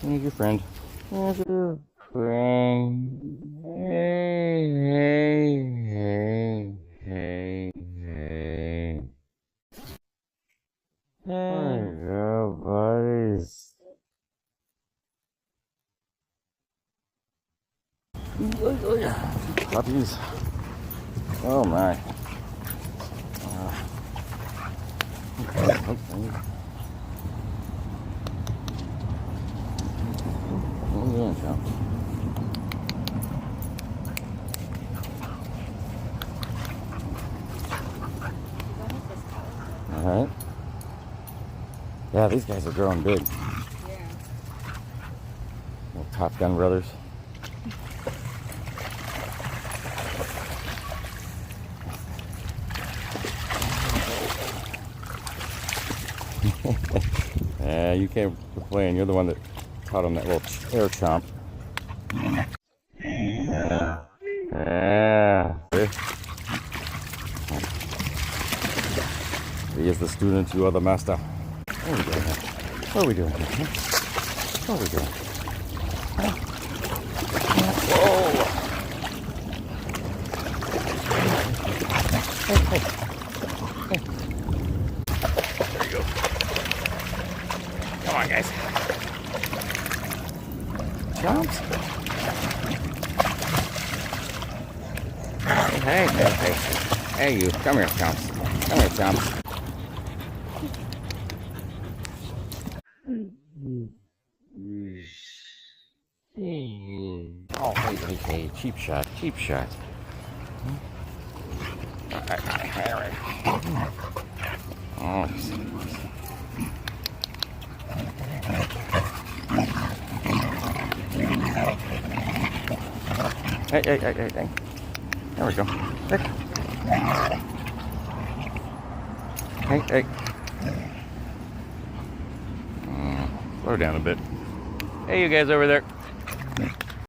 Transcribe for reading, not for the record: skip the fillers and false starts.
Here's your friend. Here's your friend. Hey, hey, hey, hey, hey. There you go, buddies. Puppies. Oh my. Okay. What are you doing, Chump? Alright. Yeah, these guys are growing big. Yeah. Little Top Gun brothers. Yeah, you can't complain. You're the one that taught him that little air chomp. Yeah. Yeah. He is the student, you are the master. What are we doing here? What are we doing here? What are we doing? Huh? Whoa! Hey, hey. There you go. Come on, guys. Chomps. Hey, hey, hey. Hey, you. Come here, Chomps. Come here, Chomps. Oh, hey, hey, hey. Cheap shot. Cheap shot. Oh, hey, hey, hey, hey, hey. There we go. Hey, hey. Slow down a bit. Hey, you guys over there.